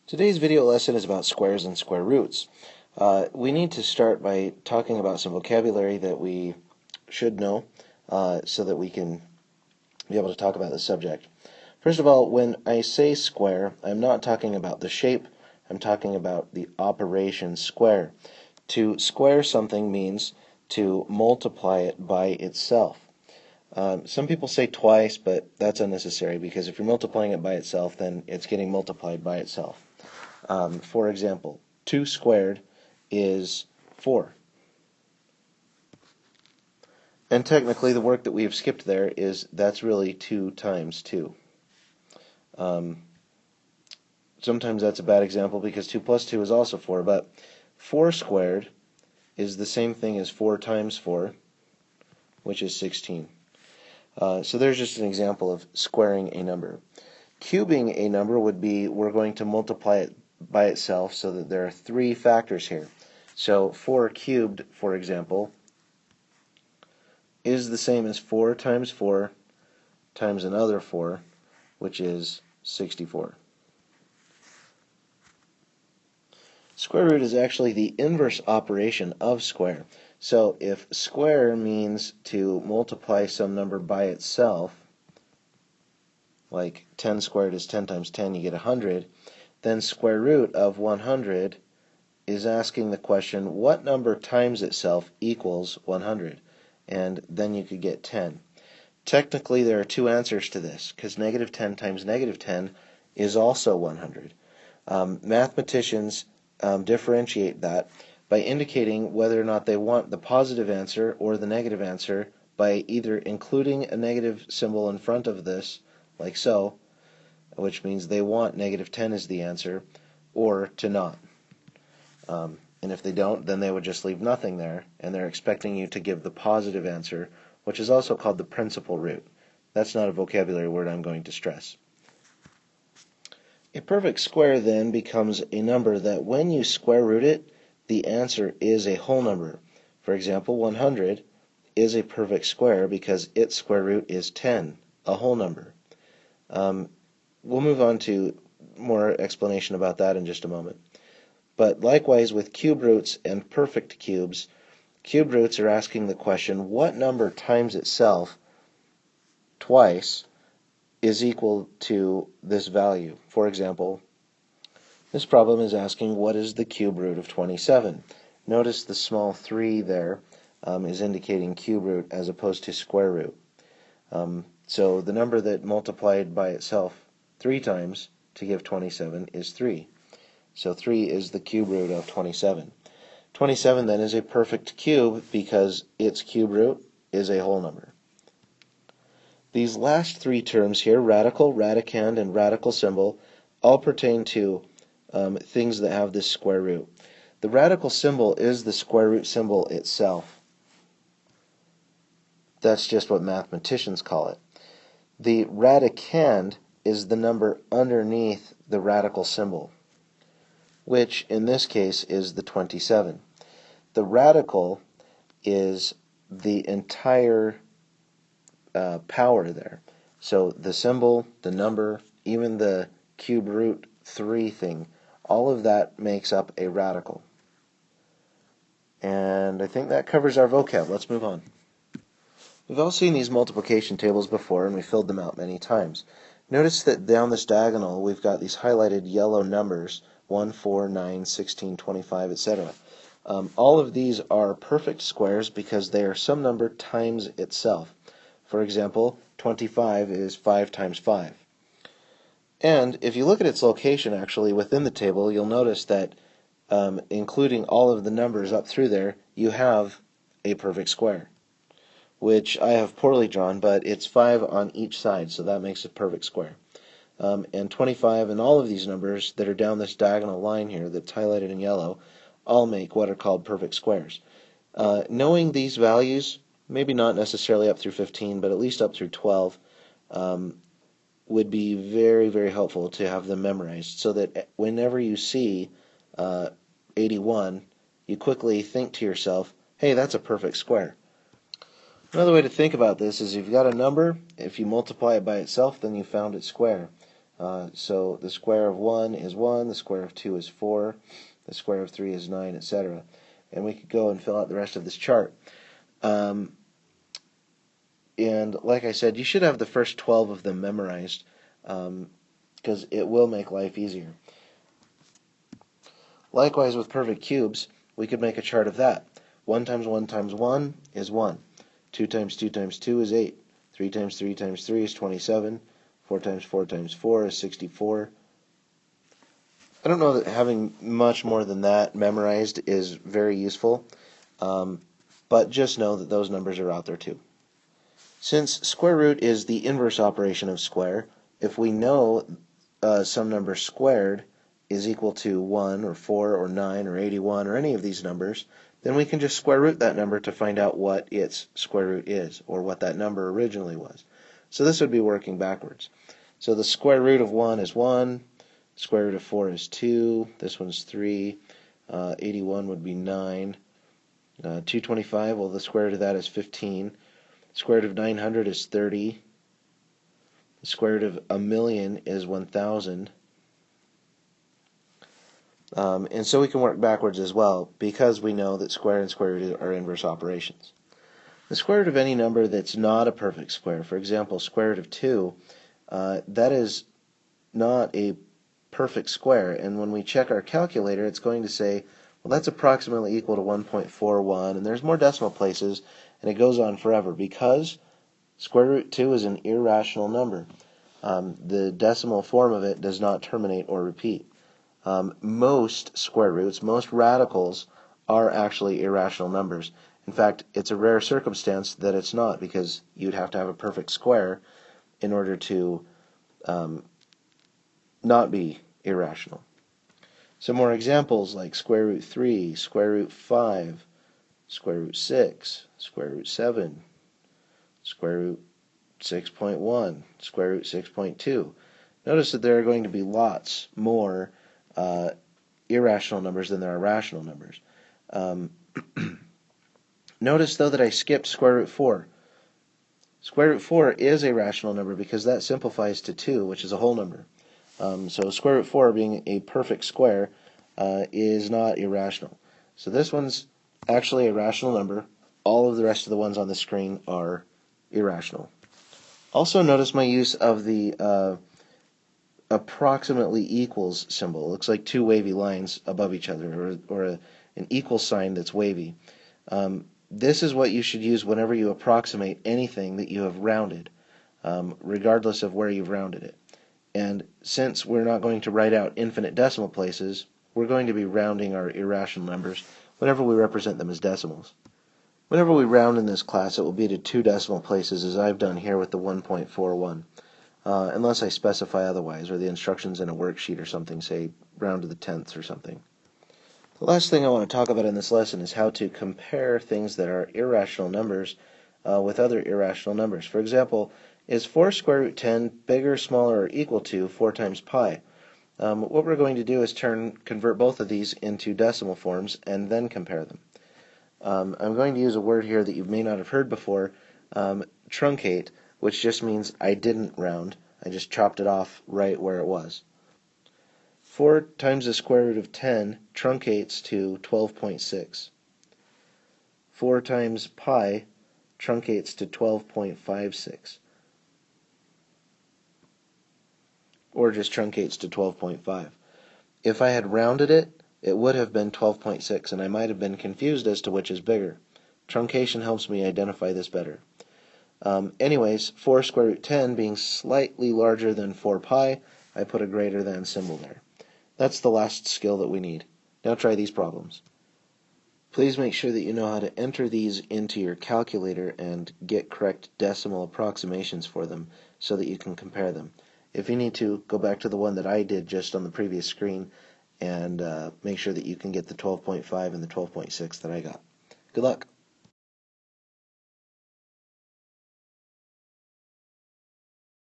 Today's video lesson is about squares and square roots. We need to start by talking about some vocabulary that we should know so that we can be able to talk about the subject. First of all, when I say square, I'm not talking about the shape, I'm talking about the operation square. To square something means to multiply it by itself. Some people say twice, but that's unnecessary because if you're multiplying it by itself, then it's getting multiplied by itself. For example, 2 squared is 4. And technically the work that we have skipped there that's really 2 times 2. Sometimes that's a bad example because 2 plus 2 is also 4, but 4 squared is the same thing as 4 times 4, which is 16. So there's just an example of squaring a number. Cubing a number would be we're going to multiply it by itself so that there are 3 factors here. So 4 cubed, for example, is the same as 4 times 4 times another 4, which is 64. Square root is actually the inverse operation of square. So if square means to multiply some number by itself, like 10 squared is 10 times 10, you get 100, then square root of 100 is asking the question, what number times itself equals 100? And then you could get 10. Technically, there are 2 answers to this, because negative 10 times negative 10 is also 100. Mathematicians differentiate that by indicating whether or not they want the positive answer or the negative answer by either including a negative symbol in front of this, like so, which means they want negative 10 as the answer, or to not. And if they don't, then they would just leave nothing there, and they're expecting you to give the positive answer, which is also called the principal root. That's not a vocabulary word I'm going to stress. A perfect square then becomes a number that when you square root it, the answer is a whole number. For example, 100 is a perfect square because its square root is 10, a whole number. We'll move on to more explanation about that in just a moment. But likewise with cube roots and perfect cubes, cube roots are asking the question, what number times itself twice is equal to this value? For example, this problem is asking what is the cube root of 27? Notice the small 3 there is indicating cube root as opposed to square root. So the number that multiplied by itself 3 times to give 27 is 3. So 3 is the cube root of 27. 27 then is a perfect cube because its cube root is a whole number. These last 3 terms here, radical, radicand, and radical symbol, all pertain to things that have this square root. The radical symbol is the square root symbol itself. That's just what mathematicians call it. The radicand is the number underneath the radical symbol, which in this case is the 27. The radical is the entire power there. So the symbol, the number, even the cube root 3 thing, all of that makes up a radical. And I think that covers our vocab. Let's move on. We've all seen these multiplication tables before, and we filled them out many times. Notice that down this diagonal we've got these highlighted yellow numbers, 1, 4, 9, 16, 25, etc. All of these are perfect squares because they are some number times itself. For example, 25 is 5 times 5. And if you look at its location actually within the table, you'll notice that including all of the numbers up through there, you have a perfect square, which I have poorly drawn, but it's 5 on each side, so that makes a perfect square. And 25 and all of these numbers that are down this diagonal line here that's highlighted in yellow all make what are called perfect squares. Knowing these values, maybe not necessarily up through 15, but at least up through 12, would be very, very helpful to have them memorized so that whenever you see 81, you quickly think to yourself, hey, that's a perfect square. Another way to think about this is you've got a number, if you multiply it by itself, then you found its square. So the square of 1 is 1, the square of 2 is 4, the square of 3 is 9, etc. And we could go and fill out the rest of this chart. And like I said, you should have the first 12 of them memorized, because it will make life easier. Likewise with perfect cubes, we could make a chart of that. 1 times 1 times 1 is 1. 2 times 2 times 2 is 8. 3 times 3 times 3 is 27. 4 times 4 times 4 is 64. I don't know that having much more than that memorized is very useful, but just know that those numbers are out there too. Since square root is the inverse operation of square, if we know some number squared is equal to 1 or 4 or 9 or 81 or any of these numbers, then we can just square root that number to find out what its square root is, or what that number originally was. So this would be working backwards. So the square root of 1 is 1, square root of 4 is 2, this one's 3, 81 would be 9, 225, well the square root of that is 15, square root of 900 is 30, the square root of a million is 1,000, and so we can work backwards as well, because we know that square and square root are inverse operations. The square root of any number that's not a perfect square, for example, square root of 2, that is not a perfect square, and when we check our calculator, it's going to say, well, that's approximately equal to 1.41, and there's more decimal places, and it goes on forever, because square root 2 is an irrational number. The decimal form of it does not terminate or repeat. Most square roots, most radicals, are actually irrational numbers. In fact, it's a rare circumstance that it's not, because you'd have to have a perfect square in order to not be irrational. Some more examples like square root 3, square root 5, square root 6, square root 7, square root 6.1, square root 6.2. Notice that there are going to be lots more irrational numbers than there are rational numbers. Notice, though, that I skipped square root 4. Square root 4 is a rational number because that simplifies to 2, which is a whole number. So square root 4 being a perfect square is not irrational. So this one's actually a rational number. All of the rest of the ones on the screen are irrational. Also notice my use of the approximately equals symbol. It looks like two wavy lines above each other, or an equal sign that's wavy. This is what you should use whenever you approximate anything that you have rounded, regardless of where you've rounded it. And since we're not going to write out infinite decimal places, we're going to be rounding our irrational numbers whenever we represent them as decimals. Whenever we round in this class, it will be to 2 decimal places, as I've done here with the 1.41, unless I specify otherwise, or the instructions in a worksheet or something say round to the tenths or something. The last thing I want to talk about in this lesson is how to compare things that are irrational numbers with other irrational numbers. For example, is 4 square root 10 bigger, smaller, or equal to 4 times pi? What we're going to do is convert both of these into decimal forms and then compare them. I'm going to use a word here that you may not have heard before, truncate, which just means I didn't round. I just chopped it off right where it was. 4 times the square root of 10 truncates to 12.6. 4 times pi truncates to 12.56. Or just truncates to 12.5. If I had rounded it, it would have been 12.6, and I might have been confused as to which is bigger. Truncation helps me identify this better. Anyways, 4 square root 10 being slightly larger than 4 pi, I put a greater than symbol there. That's the last skill that we need. Now try these problems. Please make sure that you know how to enter these into your calculator and get correct decimal approximations for them so that you can compare them. If you need to, go back to the one that I did just on the previous screen and make sure that you can get the 12.5 and the 12.6 that I got. Good luck.